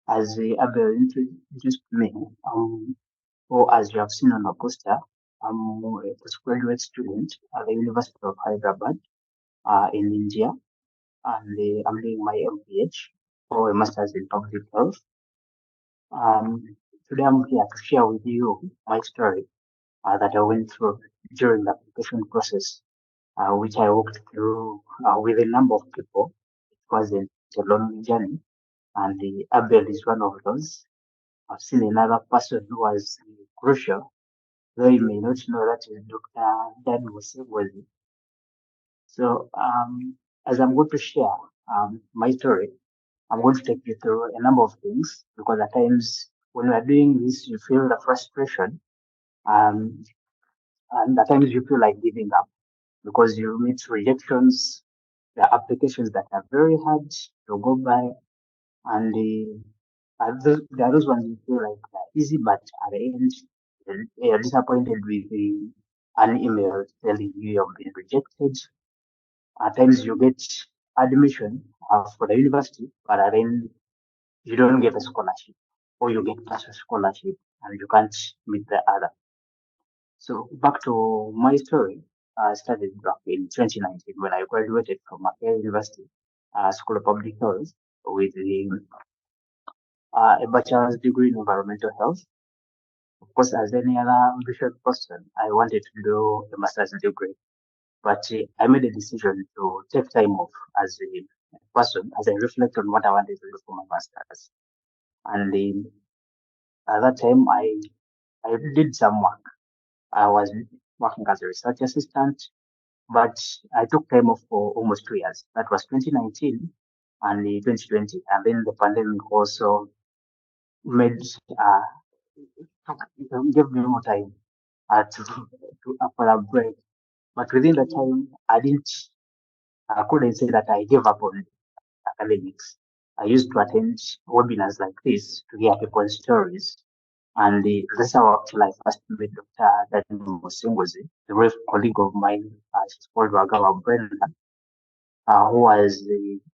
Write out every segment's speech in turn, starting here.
as Abel introduced me, or as you have seen on the poster, I'm a postgraduate student at the University of Hyderabad in India, and I'm doing my MPH or a Master's in Public Health. Um, Today I'm here to share with you my story that I went through during the application process, which I walked through with a number of people. It wasn't a lonely journey, and the Abel is one of those. I've seen another person who was crucial, though you may not know that is Dr. Dan Musegwezi. So, as I'm going to share my story, I'm going to take you through a number of things because at times when you are doing this, you feel the frustration, um, and at times you feel like giving up because you meet rejections, the applications that are very hard to go by, and there are those ones you feel like they're easy, but at the end, you're disappointed with an email telling you you've been rejected. At times, you get admission for the university, but at the end, you don't get a scholarship, or you get partial scholarship, and you can't meet the other. So, back to my story. I started back in 2019 when I graduated from Makerere University School of Public Health with a bachelor's degree in environmental health. Of course, as any other ambitious person, I wanted to do a master's degree, but I made a decision to take time off as a person, as I reflect on what I wanted to do for my master's. And at that time, I did some work. I was working as a research assistant, but I took time off for almost 2 years. That was 2019 and 2020. And then the pandemic also made, uh, gave me more time for a break. But within the time, I couldn't say that I gave up on academics. I used to attend webinars like this to hear people's stories. And that's how actually I first met Dr. Daniel Musingozi, a real colleague of mine. She's called Wagawa Brenda, who was,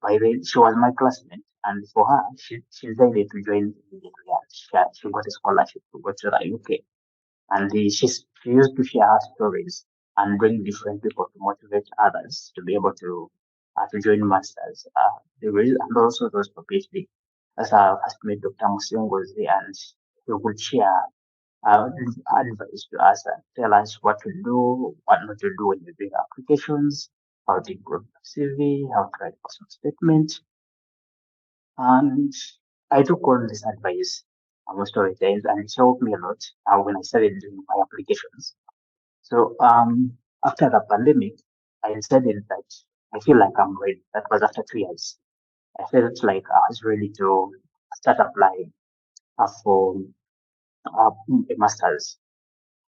by then, she was my classmate. And for her, she decided to join immediately. She got a scholarship to go to the UK. And she used to share her stories and bring different people to motivate others to be able to join masters degrees and also those for PhD. That's how I first met Dr. Musingozi, and he would share advice to us and tell us what to do, what not to do when you're doing applications, how to improve your CV, how to write personal statement. And I took all this advice most of the times, and it helped me a lot when I started doing my applications. So after the pandemic, I decided that I feel like I'm ready. That was after 2 years. I felt like I was ready to start applying for a master's.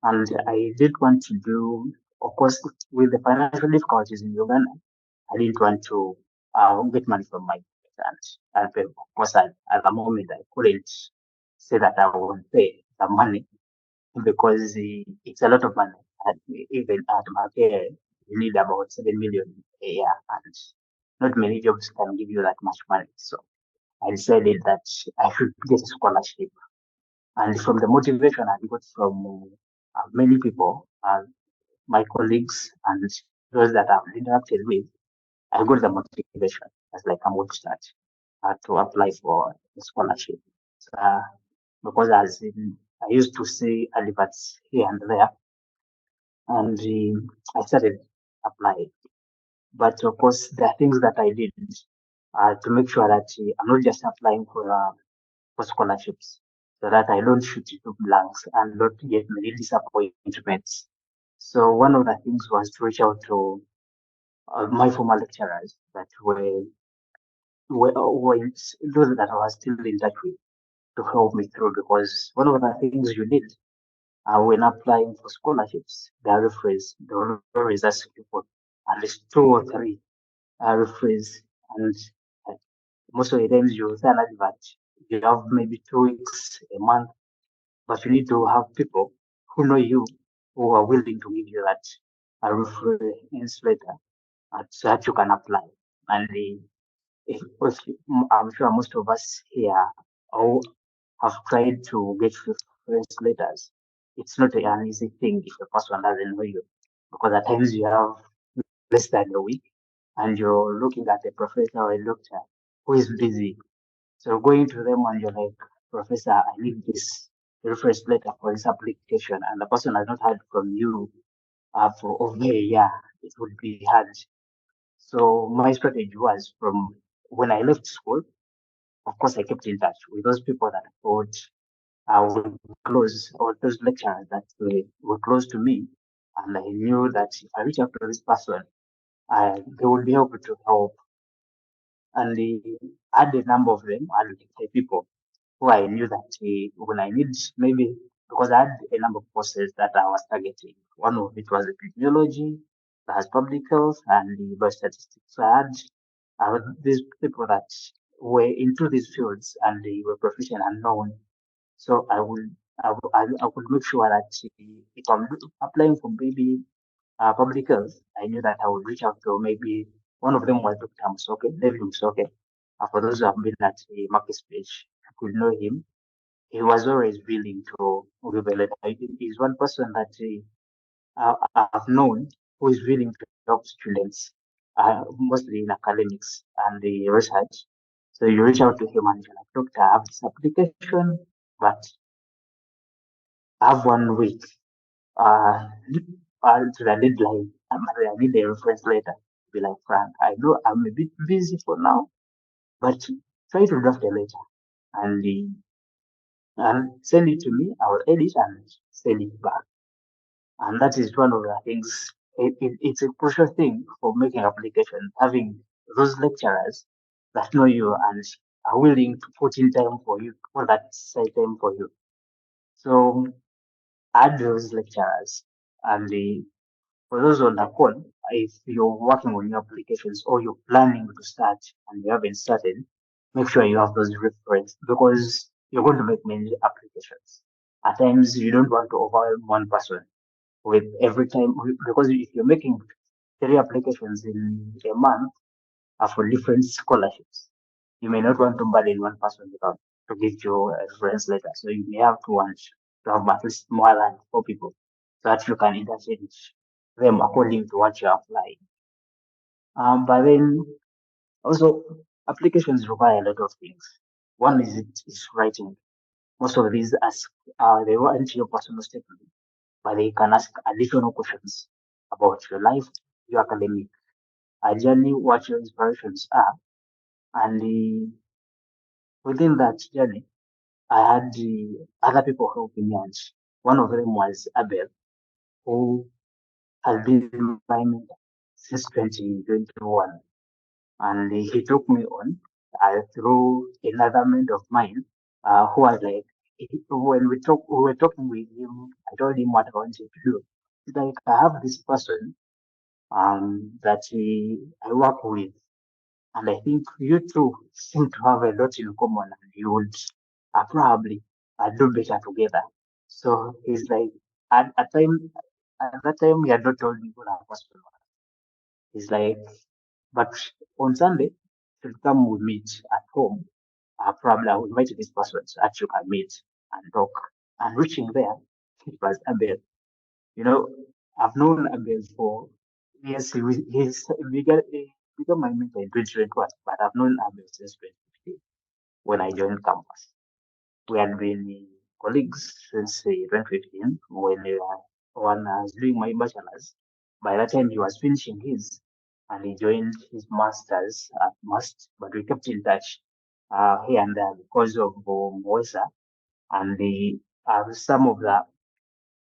And I did want to do, of course, with the financial difficulties in Uganda, I didn't want to get money from my parents. And of course, at the moment, I couldn't say that I would pay the money because it's a lot of money. And even at my care, you need about 7 million a year, and not many jobs can give you that much money. So I decided that I should get a scholarship. And from the motivation I got from many people, my colleagues, and those that I've interacted with, I got the motivation. It's like I'm going to start to apply for a scholarship. Uh, because I used to see adverts here and there, and I started applying. But of course, there are things that I did to make sure that I'm not just applying for scholarships, so that I don't shoot into blanks and not get many disappointments. So one of the things was to reach out to my former lecturers that were those that I was still in touch with to help me through, because one of the things you need when applying for scholarships, the referees, the always ask you for at least 2 or 3 referees, and uh, most of the times you say an advert, you have maybe 2 weeks, a month, but you need to have people who know you, who are willing to give you that reference letter so that you can apply. And I'm sure most of us here all have tried to get reference letters. It's not an easy thing if the person doesn't know you, because at times you have less than a week and you're looking at a professor or a doctor who is busy. So going to them and you're like, Professor, I need this reference letter for this application, and the person has not heard from you for over a year, it would be hard. So my strategy was, from when I left school, of course, I kept in touch with those people that I thought were close, or those lecturers that were close to me. And I knew that if I reach out to this person, they would be able to help. And I had a number of them, I had the people who I knew that when I need, maybe because I had a number of courses that I was targeting. One of it was epidemiology, that has public health, and the biostatistics. So I had these people that were into these fields and they were proficient and known. So I would make sure that if I'm applying for maybe public health, I knew that I would reach out to maybe one of them was Dr. Musoke, David Musoke. For those who have been at the market stage, I could know him. He was always willing to give a letter. He's one person that I've known who is willing to help students, mostly in academics and the research. So you reach out to him and you're like, Doctor, I have this application, but I have 1 week uh, to the deadline. I need a reference letter. Be like, Frank, I know I'm a bit busy for now, but try to draft a letter and, send it to me. I will edit and send it back. And that is one of the things. It's a crucial thing for making applications, having those lecturers that know you and are willing to put in time for you, put that side time for you. So add those lecturers and for those on the call, if you're working on your applications or you're planning to start and you haven't started, make sure you have those references because you're going to make many applications. At times, you don't want to overwhelm one person with every time, because if you're making 3 applications in a month for different scholarships, you may not want to burden one person without to give you a reference letter. So you may have to have at least more than 4 people so that you can interchange them according to what you're applying. But then also applications require a lot of things. One is it is writing. Most of these ask they want your personal statement, but they can ask additional questions about your life, your academic, journey, what your inspirations are, and within that journey, I had other people helping me. And one of them was Abel, who has been my mentor since 2021. And he took me on through another mentor of mine, who was like, when we were talking with him, I told him what I wanted to do. He's like, I have this person that I work with, and I think you two seem to have a lot in common, and you would probably do better together. So he's like, at that time, he had not told me who that person was. He's like, but on Sunday, should come with me at home. Probably I will invite this person so that you can meet and talk. And reaching there, it was Abel. You know, I've known Abel for years. He became my mentor in 2021, but I've known Abel since 2015 when I joined campus. We had been colleagues since 2015 when I was doing my bachelor's. By that time, he was finishing his and he joined his master's at Must, but we kept in touch here and there because of Moesa and some of the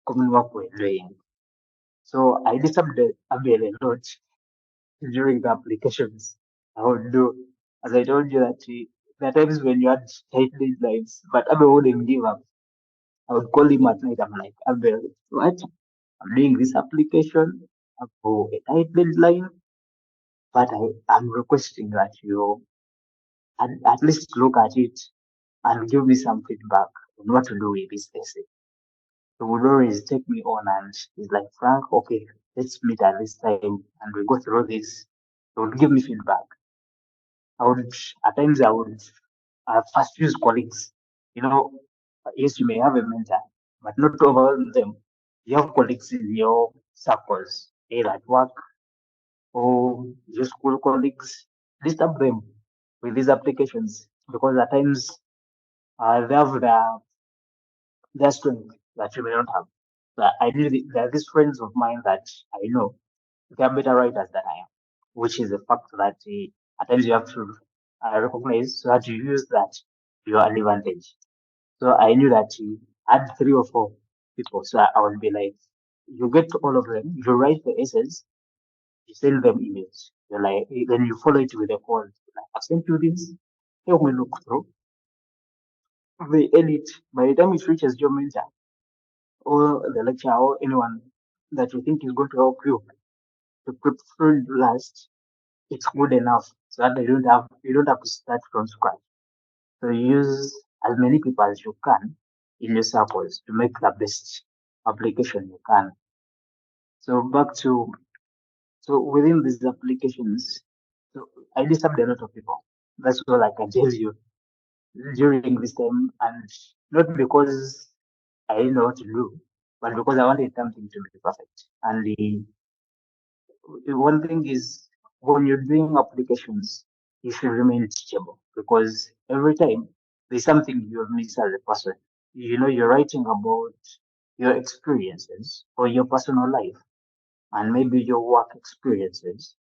common work we're doing. So I disturbed Abel a lot during the applications. I would do, as I told you, that there are times when you had tight deadlines, but Abel wouldn't give up. I would call him at night. I'm like, Abel, what? I'm doing this application for a tight deadline, but I'm requesting that you at least look at it and give me some feedback on what to do with this essay. He would always take me on and he's like, Frank, okay, let's meet at this time and we go through this. He would give me feedback. I would at times I would first use colleagues. You know, yes, you may have a mentor, but not to overwhelm them. You have colleagues in your circles, either at work or your school colleagues. Disturb them with these applications because at times they have their strength that you may not have. But I knew there are these friends of mine that I know they are better writers than I am, which is a fact that at times you have to recognize so that you use that to your advantage. So I knew that I had three or four people. So I would be like, you get to all of them, you write the essays, you send them emails. You're like, then you follow it with a call. Like, I've sent you this. Help me look through. They edit. By the time it reaches your mentor or the lecturer or anyone that you think is going to help you to put through last, it's good enough so that you don't have to start from scratch. So you use as many people as you can in your circles to make the best application you can. So back to so within these applications, so I disturbed a lot of people. That's all I can tell you during this time, and not because I didn't know what to do, but because I wanted something to be perfect. And the one thing is when you're doing applications, you should remain teachable because every time there's something you have missed as a person. You know, you're writing about your experiences or your personal life and maybe your work experiences,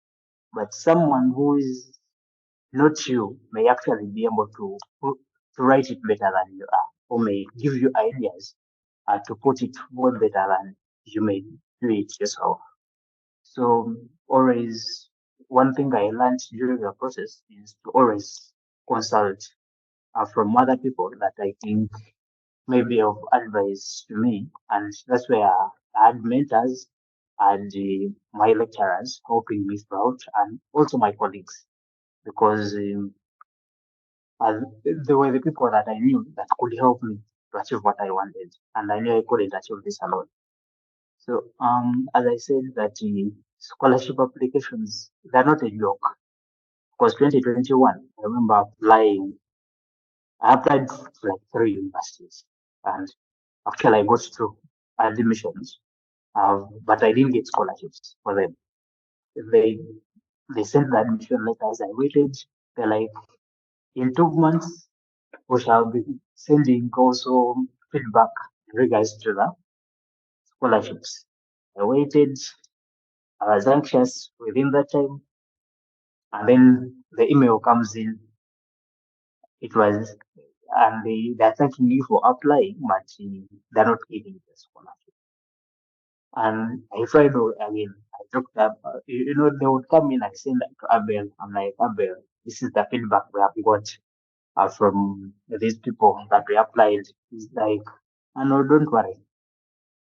but someone who is not you may actually be able to write it better than you are, or may give you ideas to put it more better than you may do it yourself. So always one thing I learned during the process is to always consult from other people that I think may be of advice to me, and that's where I had mentors and my lecturers helping me throughout, and also my colleagues because they were the people that I knew that could help me to achieve what I wanted, and I knew I couldn't achieve this alone. So, as I said, that scholarship applications they're not a joke. Because 2021, I remember applying. I applied to like three universities, and actually I got through admissions, but I didn't get scholarships for them. They they sent the admission letters. I waited. They're like, in 2 months we shall be sending also feedback in regards to the scholarships. I waited. I was anxious within that time, and then the email comes in. It was, and they're thanking you for applying, but they're not giving the scholarship. And I tried again. I took that, they would come in and send that to Abel. I'm like, Abel, this is the feedback we have got from these people that we applied. He's like, oh, no, don't worry.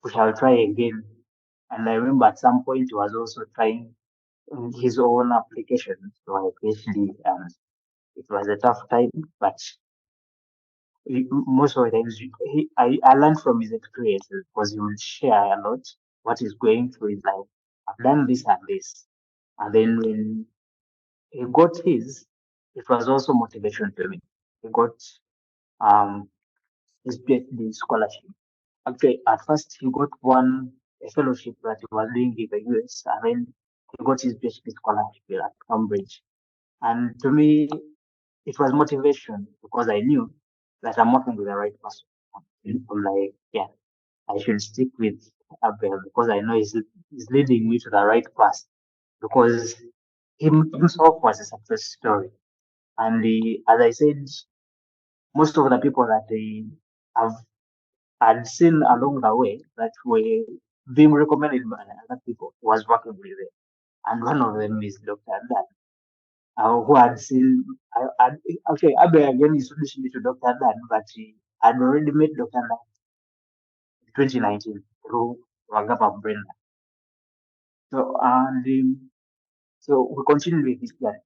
We shall try again. And I remember at some point he was also trying his own application to a PhD, and it was a tough time, but most of the times I learned from his experiences because he would share a lot what he's going through his life. I've done this and this. And then when he got his, it was also motivation to me. He got um his PhD scholarship. Actually, at first he got one a fellowship that he was doing in the US, and then he got his PhD scholarship at Cambridge. And to me, it was motivation because I knew that I'm working with the right person. I'm like, yeah, I should stick with Abel because I know he's leading me to the right path because himself was a success story. And as I said, most of the people that they have had seen along the way that were being recommended by other people was working with them. And one of them is Dr. Dan, who had seen, okay, Abel again introduced me to Dr. Dan, but he had already met Dr. Dan in 2019 through Wagapa Brenda. So, so we continue with this plan.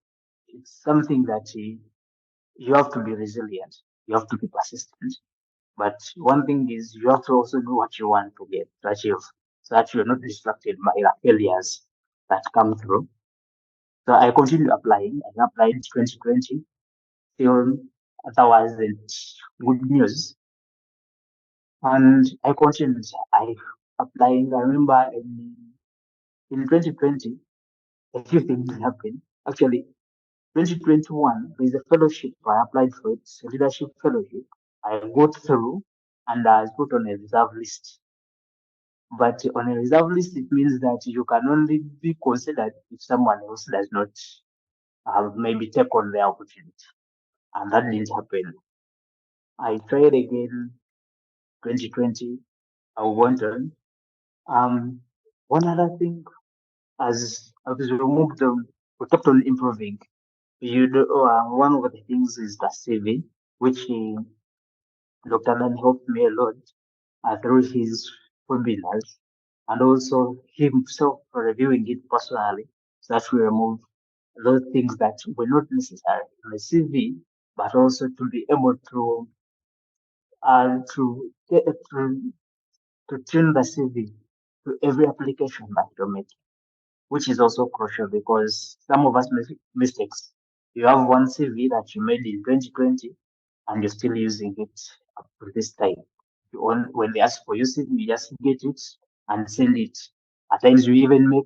It's something that you have to be resilient. You have to be persistent. But one thing is you have to also know what you want to get to achieve so that you're not distracted by the failures that come through. So I continued applying. I applied 2020 till there wasn't good news. And I continued. I applying. I remember in 2020, a few things happened. Actually, 2021, there is a fellowship. I applied for it, a leadership fellowship. I got through and I was put on a reserve list. But on a reserve list, it means that you can only be considered if someone else does not maybe take on the opportunity. And that didn't happen. I tried again 2020. I went on. One other thing, as we moved on, we kept on improving. One of the things is the CV, which Dr. Nan helped me a lot through his webinars and also himself reviewing it personally so that we remove those things that were not necessary in the CV, but also to be able to get to tune the CV to every application that you're making, which is also crucial because some of us make mistakes. You have one CV that you made in 2020 and you're still using it up to this time. When they ask for your CV, you just get it and send it. At times, we even we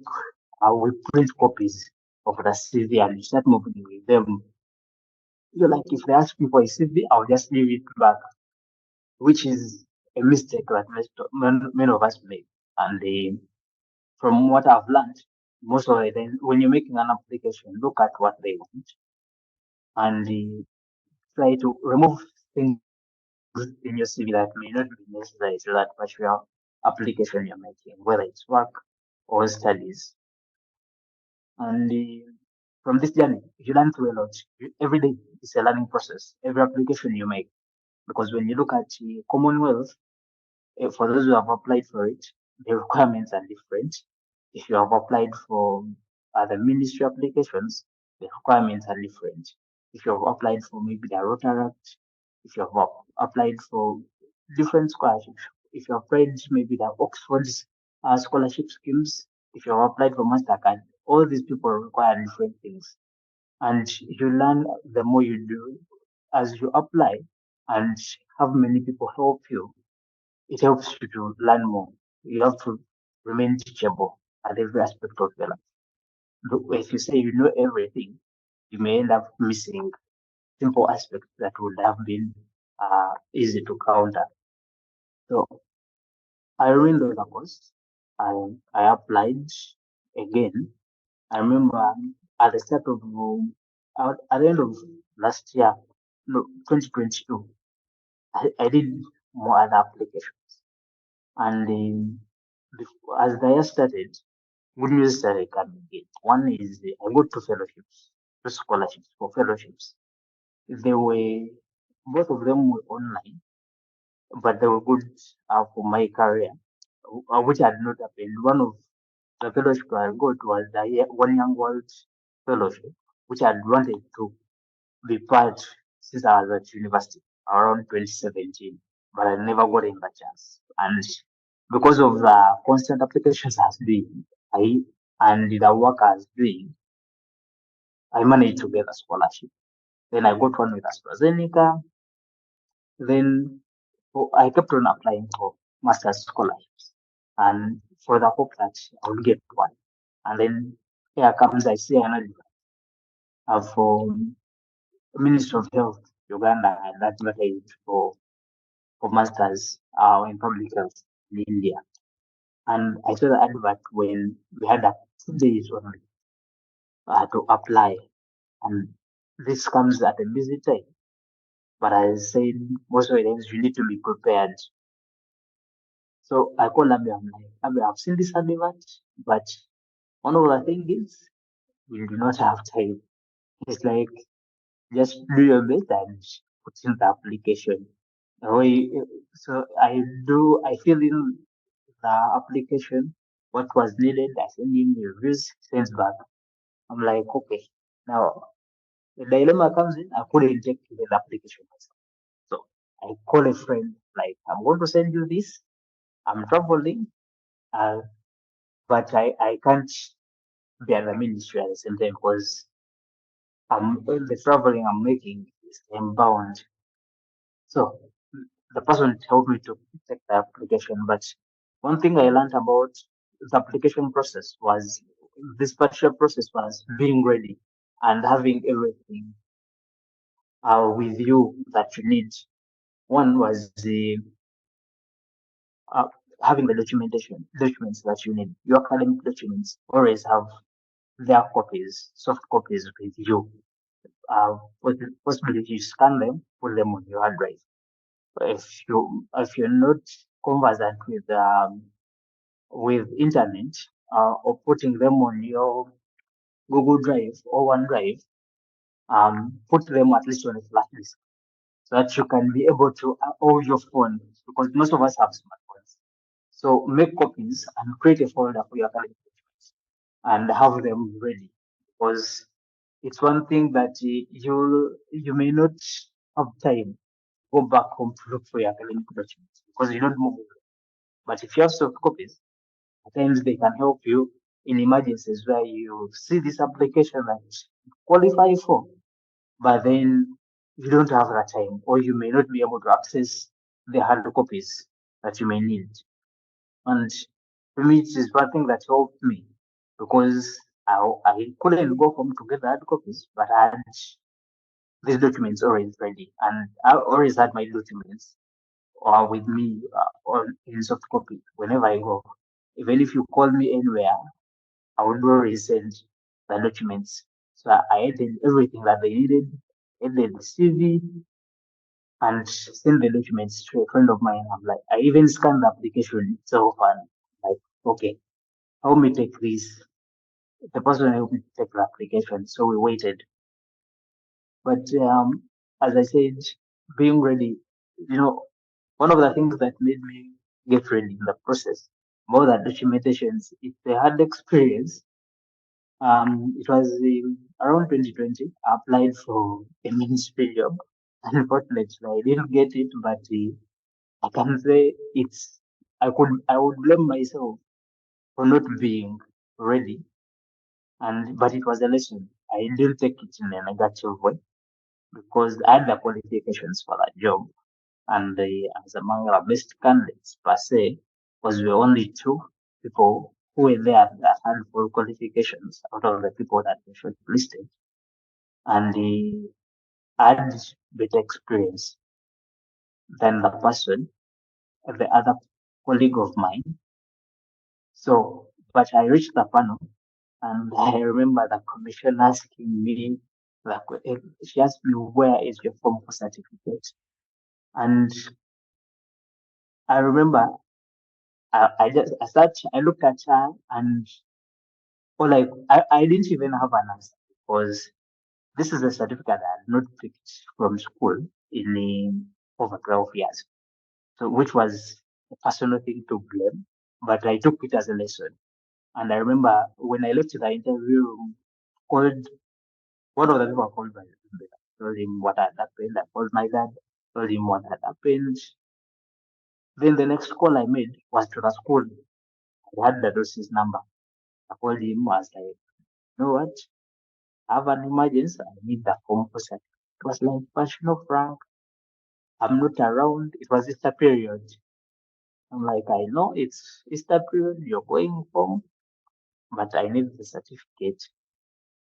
print copies of the CV and you start moving with them. Like if they ask me for a CV, I'll just leave it back, which is a mistake that many of us make. And from what I've learned, most of the time, when you're making an application, look at what they want and try to remove things in your CV that may not be necessary to that particular application you're making, whether it's work or studies. And from this journey, you learn through a lot. Every day is a learning process. Every application you make, because when you look at Commonwealth, for those who have applied for it, the requirements are different. If you have applied for other ministry applications, the requirements are different. If you have applied for maybe the Rotaract, if you have applied for different scholarships, if you have applied maybe the Oxford's scholarship schemes, if you have applied for MasterCard, all these people require different things. And you learn the more you do as you apply and have many people help you, it helps you to learn more. You have to remain teachable at every aspect of your life. If you say you know everything, you may end up missing simple aspects that would have been easy to counter. So I remember the course. I applied again. I remember at the start of at the end of last year, no, 2022, I did more other applications. And as the year started, good news started coming in. One is I got two fellowships, two scholarships for fellowships. They were both of them were online, but they were good for my career, which had not happened. One of the fellowship I got was the One Young World Fellowship, which I wanted to be part since I was at university around 2017, but I never got in the chance. And because of the constant applications I was doing, and the work I was doing, I managed to get a scholarship. Then I got one with AstraZeneca. Then I kept on applying for master's scholarships and for the hope that I will get one. And then here comes I see another for Ministry of Health, Uganda, and advertised for masters in public health in India. And I saw the advert when we had 2 days only to apply. And this comes at a busy time. But I said most of the times you need to be prepared. So I called Abby. I'm like, Abby, I've seen this advert, but one of the things is we do not have time. It's like just do your best and put in the application. So I fill in the application, what was needed, I send in the reviews, sends back. I'm like, okay, now the dilemma comes in, I couldn't take the application myself. So I call a friend, like, I'm going to send you this. I'm traveling, uh, but I can't. be at the ministry at the same time because the traveling I'm making is time bound. So the person helped me to take the application. But one thing I learned about the application process was this partial process was being ready and having everything with you that you need. One was the uh, having the documents that you need. Your academic documents always have their copies, soft copies with you. Possibly you scan them, put them on your hard drive. If you're not conversant with internet or putting them on your Google Drive or OneDrive, put them at least on a flash disk so that you can be able to hold your phone because most of us have smartphones. So make copies and create a folder for your academic documents and have them ready because it's one thing that you may not have time to go back home to look for your academic documents because you don't move. But if you have soft copies, at times they can help you in emergencies where you see this application that you qualify for, but then you don't have that time, or you may not be able to access the hard copies that you may need. And for me, it is one thing that helped me because I couldn't go home to get the hard copies, but I had these documents always ready, and I always had my documents with me on in soft copy whenever I go. Even if you call me anywhere, I would always send the documents. So I added everything that they needed, added the CV, and send the documents to a friend of mine. I'm like, I even scanned the application itself and like, okay, help me take this. The person helped me take the application. So we waited. But as I said, being ready, one of the things that made me get ready in the process, more than documentations, it's a hard experience. It was around 2020. I applied for a ministry job. Unfortunately, I didn't get it, but I can say I would blame myself for not being ready, but it was a lesson. I didn't take it in a negative way because I had the qualifications for that job, and as among the best candidates per se, because we were only two people who were there that had full qualifications out of the people that were shortlisted, and I had better experience than the other colleague of mine. So, but I reached the panel, and I remember the commission asking me, like, she asked me, "Where is your form for certificate?" And I remember I looked at her and, or like, I didn't even have an answer because this is a certificate I had not picked from school in over 12 years. So, which was a personal thing to blame, but I took it as a lesson. And I remember when I left the interview room, called one of the people I called my dad, told him what had happened. I called my dad, told him what had happened. Then the next call I made was to the school. I had the dossi's number. I called him, was like, you know what? I have an emergency. I need the form for certificate. It was like, but you know, Frank, I'm not around. It was Easter period. I'm like, I know it's Easter period. You're going home, but I need the certificate.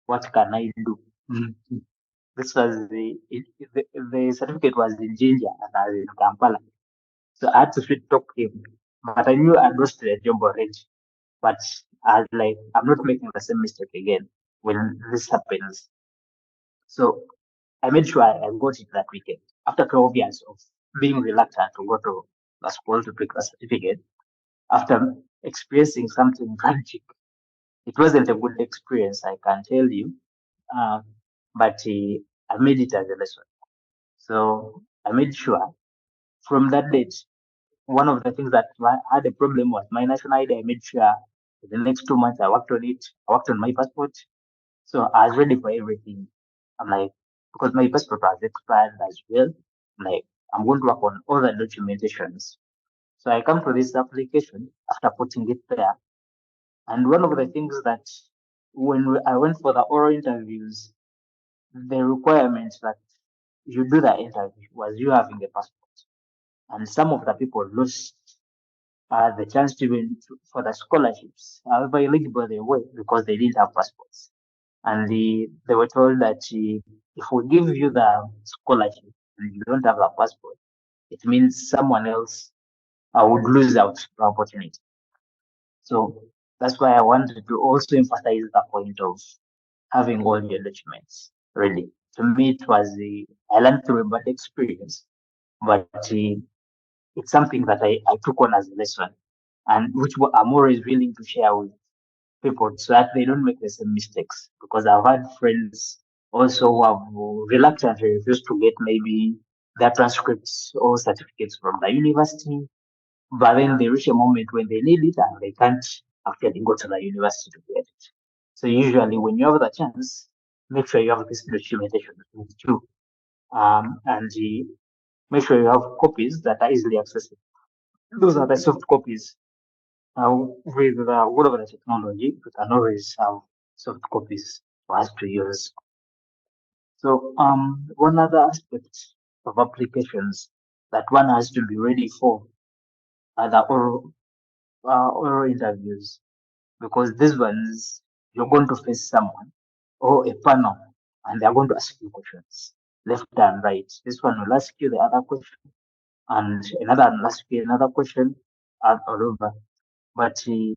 What can I do? This was the certificate was in Jinja and I was in Kampala. So I had to sweet talk him. But I knew I'd lost the job already. But I was like, I'm not making the same mistake again when this happens. So I made sure I got it that weekend. After 12 years of being reluctant to go to the school to pick the certificate, after experiencing something tragic, it wasn't a good experience, I can tell you. Uh, but I made it as a lesson. So I made sure from that date, one of the things that I had a problem was my national ID. I made sure for the next 2 months I worked on it. I worked on my passport. So I was ready for everything. I'm like, because my passport was expired as well. I'm like, I'm going to work on all the documentations. So I come to this application after putting it there. And one of the things that I went for the oral interviews, the requirement that you do the interview was you having a passport. And some of the people lost the chance to for the scholarships. However eligible they were because they didn't have passports. And they were told that if we give you the scholarship and you don't have a passport, it means someone else would lose out the opportunity. So that's why I wanted to also emphasize the point of having all your documents ready. To me, it was I learned through a bad experience, but it's something that I took on as a lesson, and which I'm always willing to share with people so that they don't make the same mistakes. Because I've had friends also who have reluctantly refused to get maybe their transcripts or certificates from the university, but then they reach a moment when they need it and they can't actually go to the university to get it. So usually when you have the chance, make sure you have this documentation with you. And make sure you have copies that are easily accessible. Those are the soft copies. With whatever the technology, we can always have soft copies for us to use. So one other aspect of applications that one has to be ready for are the oral interviews, because these ones you're going to face someone or a panel and they're going to ask you questions left and right. This one will ask you the other question and another will ask you another question and all over. But to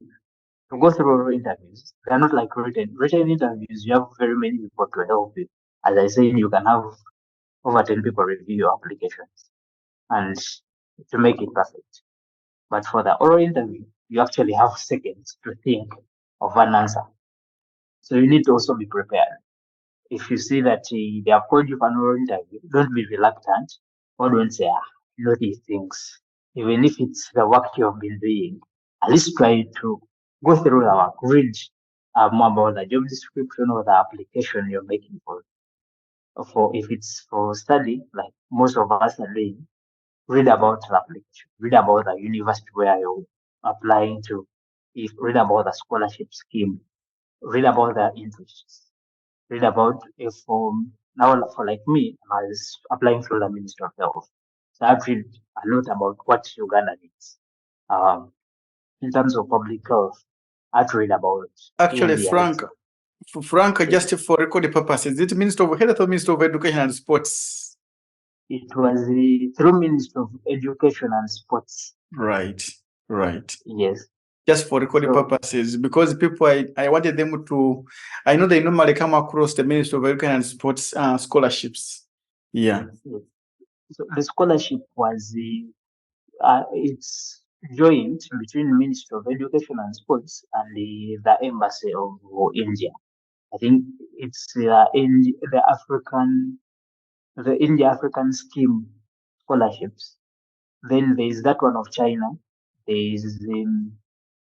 go through oral interviews, they're not like written interviews. You have very many people to help you. As I said, you can have over 10 people review your applications and to make it perfect. But for the oral interview, you actually have seconds to think of an answer. So you need to also be prepared. If you see that they have called you for an oral interview, don't be reluctant or don't say, you know these things. Even if it's the work you have been doing, at least try to go through the work, read more about the job description or the application you're making for if it's for study, like most of us are doing, read about the application, read about the university where you're applying to, if read about the scholarship scheme, read about the interests, read about if now for like me, I was applying through the Ministry of Health. So I've read a lot about what Uganda needs. Um, in terms of public health, I've read about Actually, areas. Frank, just for record purposes, is it Minister of Health or Minister of Education and Sports? It was through Ministry of Education and Sports. Right. Yes. Just for recording purposes, because people, I wanted them to, I know they normally come across the Ministry of Education and Sports scholarships. Yeah. Yes. So the scholarship was it's joint between Ministry of Education and Sports and the Embassy of India. I think it's the India African scheme scholarships. Then there is that one of China. There is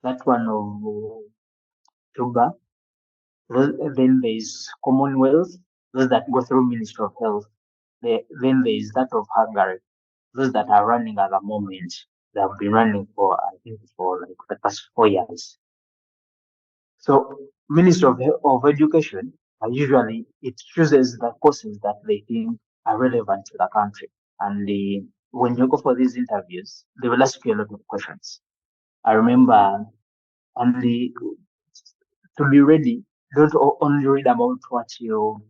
that one of Cuba. Then there is Commonwealth. Those that go through Ministry of Health. Then there is that of Hungary. Those that are running at the moment. They have been running for I think for like the past 4 years. So Ministry of Education usually it chooses the courses that they think are relevant to the country. And when you go for these interviews, they will ask you a lot of questions. I remember, and to be ready, don't only read about what you're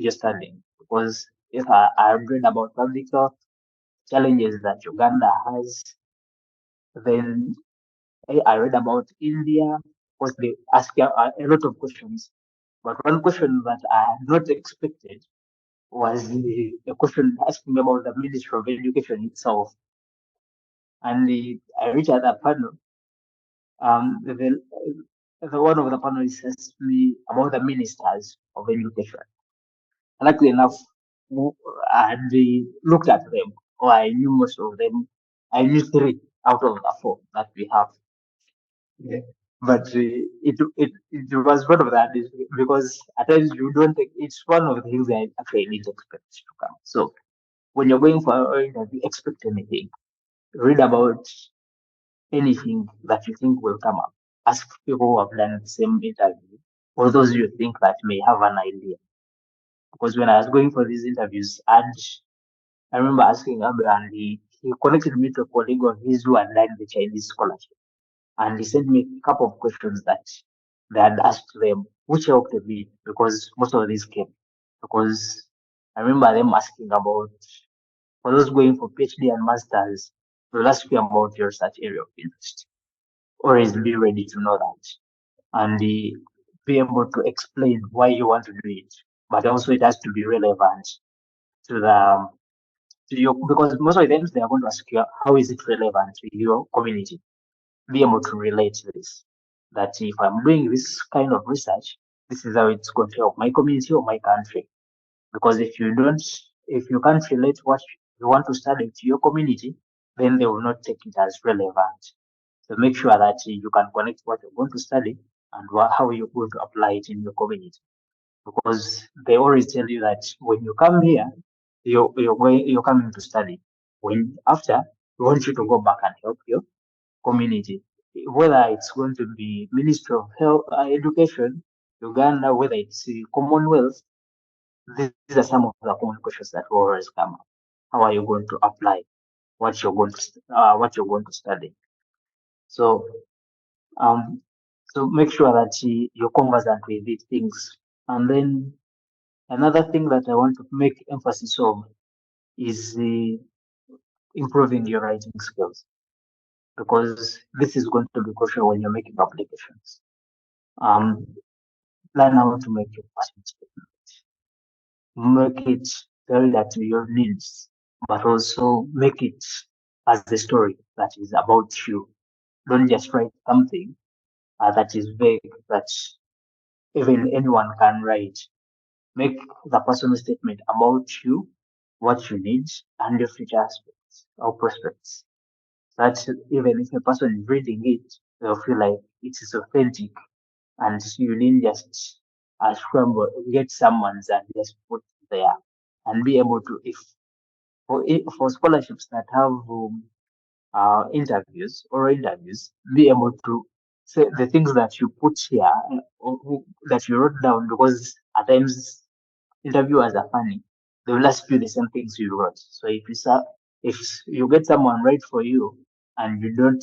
studying, because if I read about public health challenges that Uganda has, then I read about India, because they ask you a lot of questions. But one question that I had not expected was a question asking about the Ministry of Education itself. And I reached at that panel. The one of the panelists asked me about the ministers of education. Luckily enough, I had looked at them, or I knew most of them. I knew three out of the four that we have. Yeah. But it was one of that because at times you don't think it's one of the things I actually didn't expect to come. So when you're going for an interview, expect anything. Read about anything that you think will come up. Ask people who have done the same interview or those you think that may have an idea. Because when I was going for these interviews, and I remember asking Abe, and he connected me to a colleague of his who had done the Chinese scholarship. And he sent me a couple of questions that they had asked them, which helped a bit because most of these came. Because I remember them asking about, for those going for PhD and masters, they'll ask you about your research area of interest. Always be ready to know that and be able to explain why you want to do it. But also it has to be relevant to the to your, because most of the times they are going to ask you how is it relevant to your community. Be able to relate to this. That if I'm doing this kind of research, this is how it's going to help my community or my country. Because if you can't relate what you want to study to your community, then they will not take it as relevant. So make sure that you can connect what you're going to study and how you're going to apply it in your community. Because they always tell you that when you come here, you're coming to study. When after, we want you to go back and help your community, whether it's going to be Ministry of Health, Education, Uganda, whether it's Commonwealth. These are some of the common questions that will always come up. How are you going to apply what you're going to study? So um, so make sure that you're conversant with these things. And then another thing that I want to make emphasis of is improving your writing skills, because this is going to be crucial when you're making applications. Um, Learn how to make your personal statement, make it tailored to your needs, but also make it as a story that is about you. Don't just write something that is vague that even anyone can write. Make the personal statement about you, what you need, and your future aspects or prospects. That even if a person is reading it, they'll feel like it is authentic and you didn't just scramble, get someone's and just put there and be able to, if for scholarships that have interviews, be able to say the things that you put here that you wrote down, because at times interviewers are funny. They will ask you the same things you wrote. So if you get someone write for you and you don't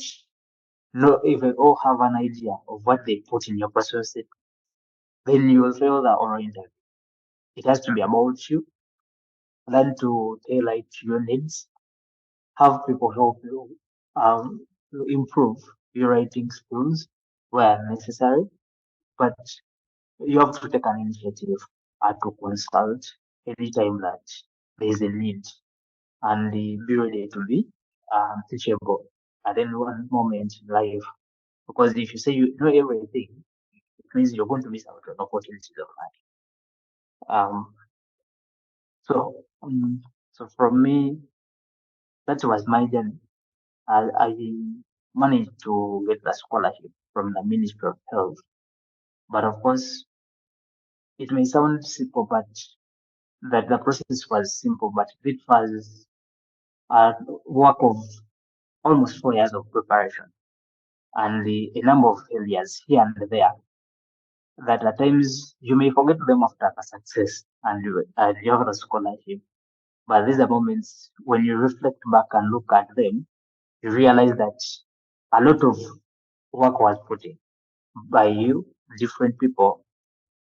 know even or have an idea of what they put in your personal statement, then you will fail the oral interview. It has to be about you. Learn to tailor it to your needs. Have people help you to improve your writing skills where necessary. But you have to take an initiative to consult anytime that there is a need, and be ready to be teachable at any one moment in life. Because if you say you know everything, it means you're going to miss out on opportunities of life. Um, so, so from me, that was my journey. I managed to get the scholarship from the Ministry of Health. But of course, it may sound simple, but that the process was simple, but it was a work of almost 4 years of preparation and a number of failures here and there that at times you may forget them after the success and you have the scholarship. But these are moments when you reflect back and look at them, you realize that a lot of work was put in by you, different people,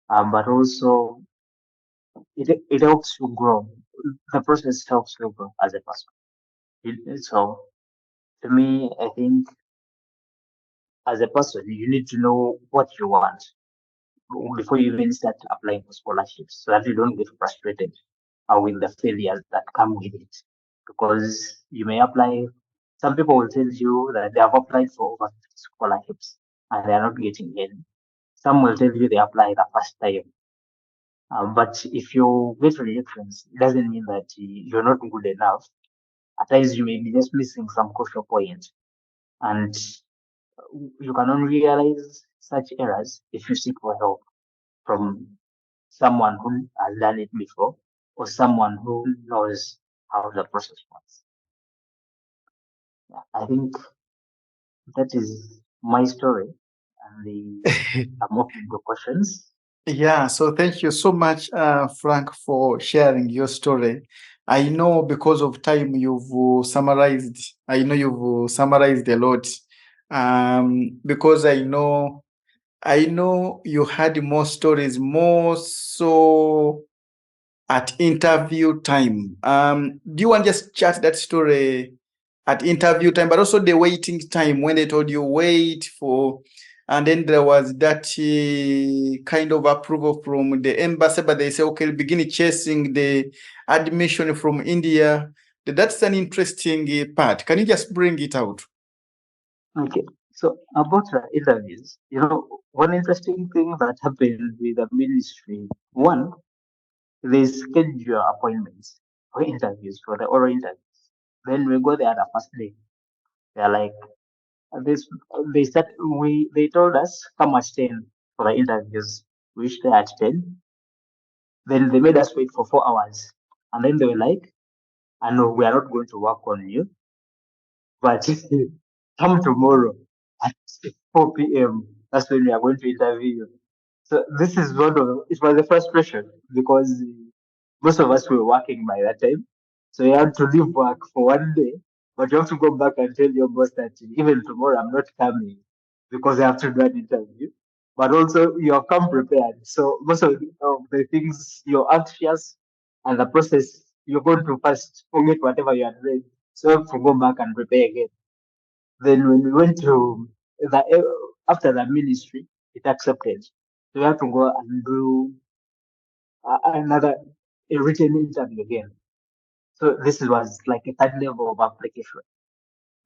but also it helps you grow. The process helps you grow as a person. So to me, I think as a person, you need to know what you want before you even start applying for scholarships, so that you don't get frustrated with the failures that come with it. Because you may apply, some people will tell you that they have applied for over 50 scholarships and they are not getting in. Some will tell you they apply the first time. But if you get rejections, it doesn't mean that you're not good enough. At times you may be just missing some crucial points, and you can only realize such errors if you seek for help from someone who has done it before or someone who knows how the process works. Yeah, I think that is my story, and I'm open to questions. Yeah, so thank you so much, Frank, for sharing your story. I know because of time you've summarized. I know you've summarized a lot. Because I know you had more stories, more so at interview time. Do you want to just chat that story at interview time, but also the waiting time when they told you wait for, and then there was that kind of approval from the embassy, but they say, okay, begin chasing the admission from India. That's an interesting part. Can you just bring it out? Okay. So about the interviews, one interesting thing that happened with the ministry, one, they schedule appointments for interviews, for the oral interviews. Then we go there the first day. They're like, this, they said, they told us come at 10 for the interviews. We reached there at 10. Then they made us wait for 4 hours. And then they were like, I know we are not going to work on you, but come tomorrow at 4 p.m. That's when we are going to interview you. So this is it was the frustration because most of us were working by that time. So you have to leave work for one day, but you have to go back and tell your boss that even tomorrow I'm not coming because I have to do an interview. But also you have come prepared. So most of the things you're anxious and the process, you're going to first forget whatever you had read. So you have to go back and prepare again. Then when we went to after the ministry, it accepted. So we have to go and do another a written interview again. So this was like a third level of application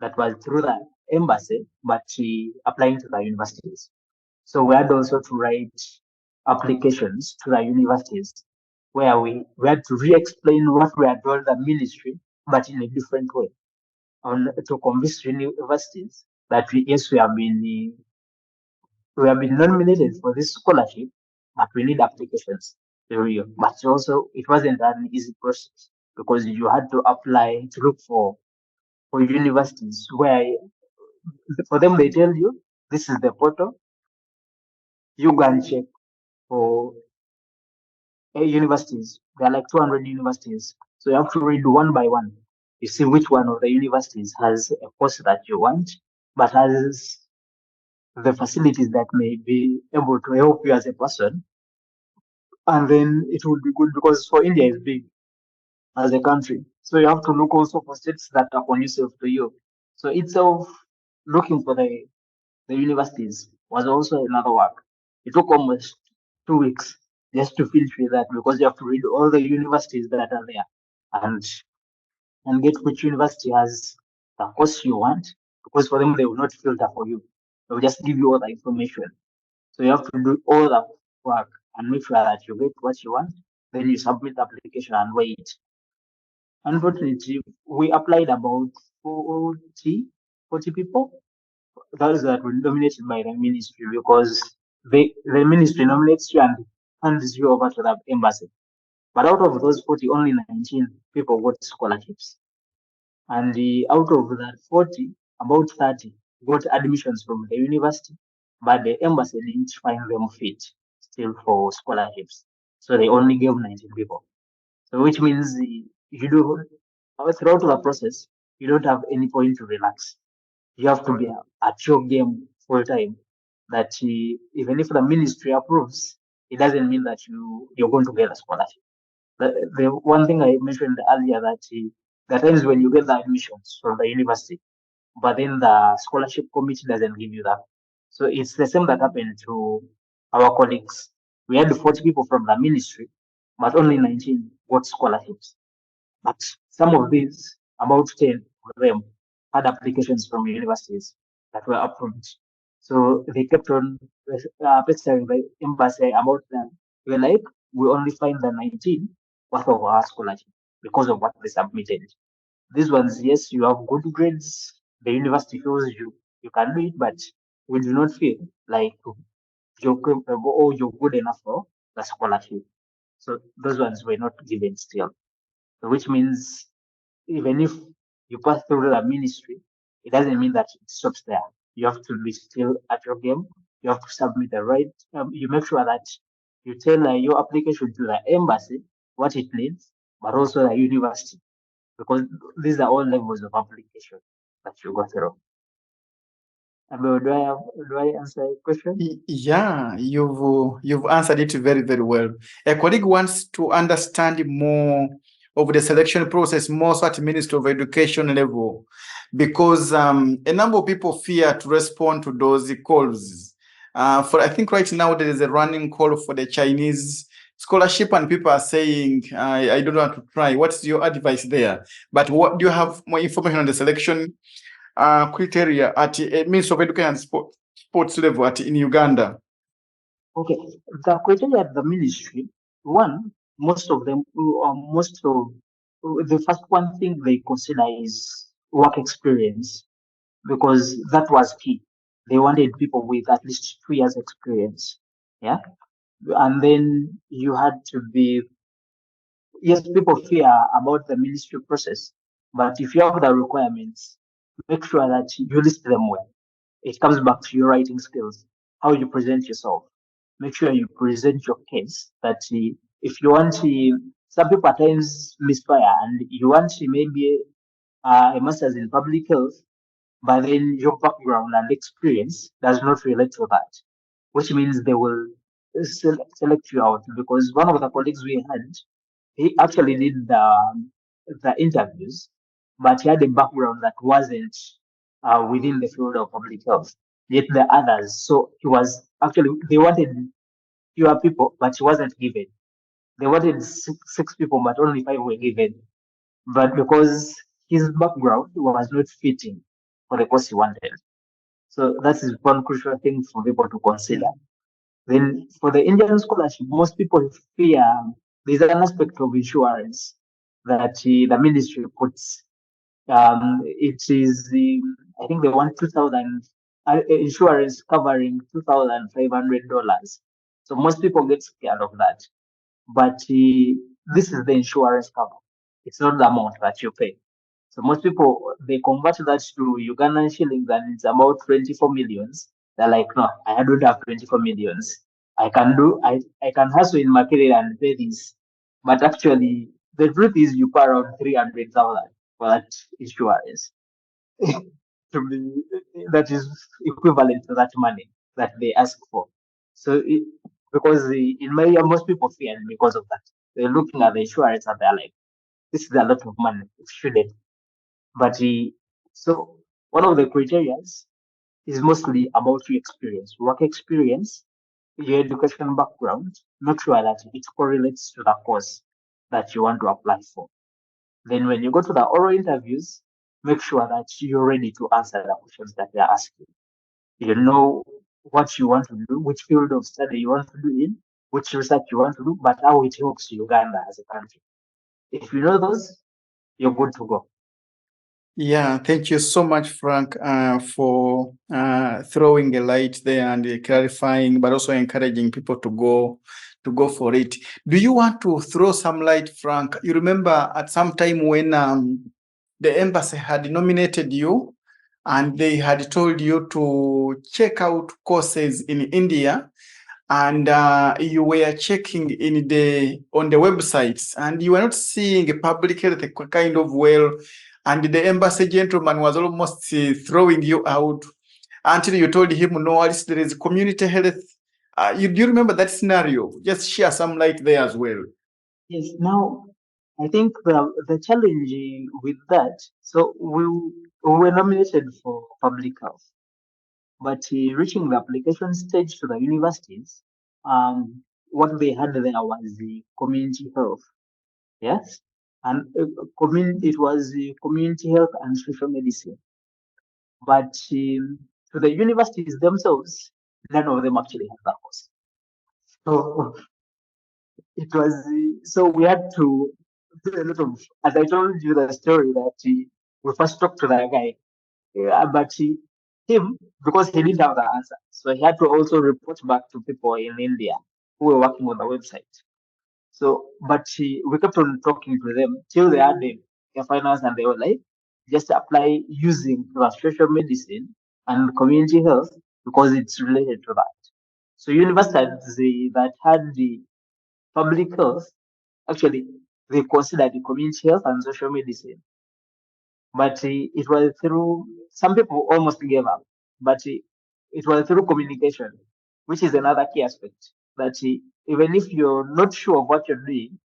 that was through the embassy, but applying to the universities. So we had also to write applications to the universities where we had to re-explain what we had told the ministry, but in a different way, on to convince universities that yes, we have been nominated for this scholarship, but we need applications. But also, it wasn't an easy process because you had to apply to look for universities where for them they tell you this is the portal, you go and check for universities. There are like 200 universities. So you have to read one by one. You see which one of the universities has a course that you want, but has the facilities that may be able to help you as a person, and then it would be good because for India is big as a country. So you have to look also for states that are conducive to you. So itself looking for the universities was also another work. It took almost 2 weeks just to finish with that because you have to read all the universities that are there and and get which university has the course you want because for them they will not filter for you. They will just give you all the information. So you have to do all the work and make sure that you get what you want. Then you submit the application and wait. Unfortunately, we applied about 40 people. Those that were nominated by the ministry because the ministry nominates you and hands you over to the embassy. But out of those 40, only 19 people got scholarships. And out of that 40, about 30 got admissions from the university, but the embassy didn't find them fit still for scholarships. So they only gave 19 people. So which means you do throughout the process, you don't have any point to relax. You have to be at your game full time. That even if the ministry approves, it doesn't mean that you're going to get a scholarship. The one thing I mentioned earlier that there are times when you get the admissions from the university, but then the scholarship committee doesn't give you that. So it's the same that happened to our colleagues. We had 40 people from the ministry, but only 19 got scholarships. But some of these, about 10 of them, had applications from universities that were approved. So they kept on pestering the embassy about them. We're like, we only find the 19 worth of our scholarship because of what they submitted. These ones, yes, you have good grades. The university feels you can do it, but we do not feel like you're capable or you're good enough for the scholarship. So those ones were not given still. So which means even if you pass through the ministry, it doesn't mean that it stops there. You have to be still at your game. You have to submit the right. You make sure that You tell your application to the embassy what it needs, but also the university, because these are all levels of application that you go through. Abel, do I answer your question? Yeah, you've answered it very, very well. A colleague wants to understand more of the selection process, more so at Ministry of Education level, because a number of people fear to respond to those calls. For I think right now there is a running call for the Chinese scholarship, and people are saying, I don't want to try. What's your advice there? But what do you have more information on the selection criteria at Ministry of Education and sports level in Uganda? Okay, the criteria at the ministry, one, most of them, most of the first one thing they consider is work experience, because that was key. They wanted people with at least 2 years experience. Yeah. And then you had to be, yes, people fear about the ministry process, but if you have the requirements, make sure that you list them well. It comes back to your writing skills, how you present yourself. Make sure you present your case that if you want to, some people at times misfire, and you want to maybe a master's in public health, but then your background and experience does not relate to that, which means they will select you out. Because one of the colleagues we had, he actually did the interviews, but he had a background that wasn't within the field of public health. Yet the others, so he was actually, they wanted fewer people, but he wasn't given. They wanted six people, but only five were given. But because his background was not fitting for the course he wanted. So that is one crucial thing for people to consider. Yeah. Then for the Indian scholarship, most people fear there's an aspect of insurance that the ministry puts. It is, I think they want 2,000 insurance covering $2,500. So most people get scared of that. But this is the insurance cover. It's not the amount that you pay. So most people, they convert that to Ugandan shillings, and it's about 24 millions. They're like, no, I don't have 24 millions. I can hustle in my career and pay this. But actually, the truth is you pay around 300,000 for that insurance. To be, that is equivalent to that money that they ask for. So, because in my area, most people fear because of that. They're looking at the insurance and they're like, this is a lot of money. It shouldn't. But so one of the criteria is mostly about your experience, work experience, your education background. Make sure that it correlates to the course that you want to apply for. Then when you go to the oral interviews, make sure that you're ready to answer the questions that they're asking. You know what you want to do, which field of study you want to do in, which research you want to do, but how it helps Uganda as a country. If you know those, you're good to go. Yeah, thank you so much, Frank, for throwing a light there and clarifying, but also encouraging people to go for it. Do you want to throw some light, Frank? You remember at some time when the embassy had nominated you, and they had told you to check out courses in India, and you were checking on the websites, and you were not seeing a public health kind of well, and the embassy gentleman was almost throwing you out until you told him, no, at least there is community health. Do you remember that scenario? Just share some light there as well. Yes, now I think the challenge with that, so we were nominated for public health, but reaching the application stage to the universities, what they had there was the community health, yes, and it was community health and social medicine, but to the universities themselves, none of them actually had that course. So it was so we had to do a lot of, as I told you the story that we first talked to the guy, but him, because he didn't have the answer, so he had to also report back to people in India who were working on the website. So, but we kept on talking to them till they had their finals, and they were like, just apply using the social medicine and community health because it's related to that. So universities that had the public health, actually, they considered the community health and social medicine. But it was through, some people almost gave up, but it was through communication, which is another key aspect. That even if you're not sure of what you're doing,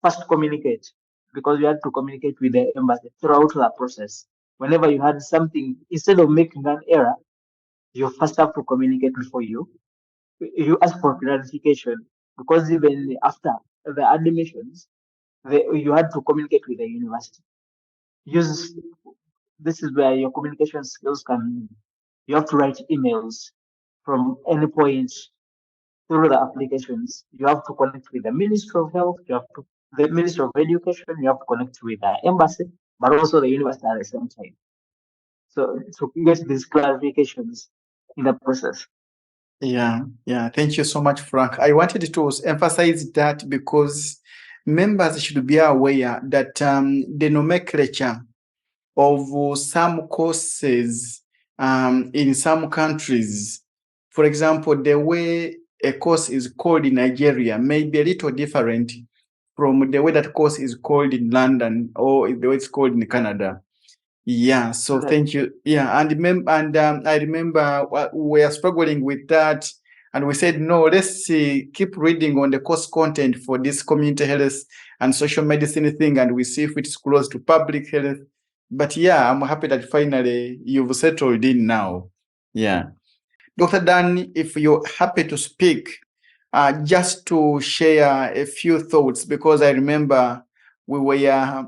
first communicate, because you had to communicate with the embassy throughout the process. Whenever you had something, instead of making an error, you first have to communicate before you ask for clarification, because even after the admissions, you had to communicate with the university. Use This is where your communication skills can. You have to write emails from any point through the applications. You have to connect with the Ministry of Health. You have to the Ministry of Education. You have to connect with the embassy, but also the university at the same time. So to get these clarifications in the process. Yeah, yeah. Thank you so much, Frank. I wanted to emphasize that because members should be aware that the nomenclature of some courses in some countries, for example, the way a course is called in Nigeria may be a little different from the way that course is called in London or the way it's called in Canada. Yeah, so Right. thank you. Yeah, I remember we were struggling with that, and we said no. Let's see, keep reading on the course content for this community health and social medicine thing, and we see if it's close to public health. But yeah, I'm happy that finally you've settled in now. Yeah, Dr. Dan, if you're happy to speak, just to share a few thoughts, because I remember we were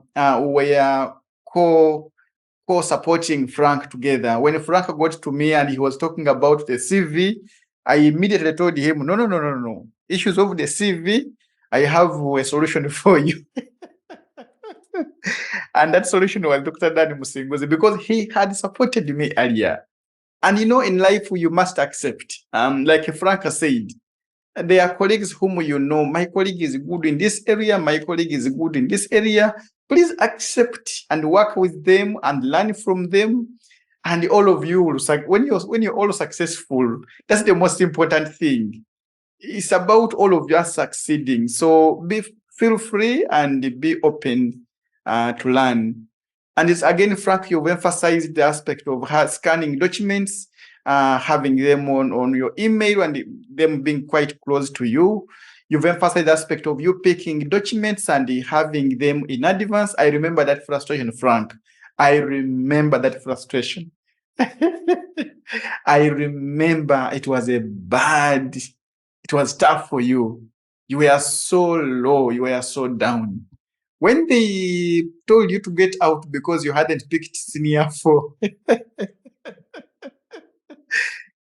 co supporting Frank together. When Frank got to me and he was talking about the CV, I immediately told him, no, no, no, no, no. Issues of the CV, I have a solution for you. And that solution was Dr. Dan Musingozi, because he had supported me earlier. And in life, you must accept. Like Frank said, there are colleagues whom my colleague is good in this area, my colleague is good in this area. Please accept and work with them and learn from them. And all of you will, when you're all successful, that's the most important thing. It's about all of us succeeding. So feel free and be open to learn. And it's again, Frank, you've emphasized the aspect of scanning documents, having them on your email and them being quite close to you. You've emphasized the aspect of you picking documents and having them in advance. I remember that frustration, Frank. I remember that frustration. I remember it was tough for you. You were so low, you were so down. When they told you to get out because you hadn't picked senior four,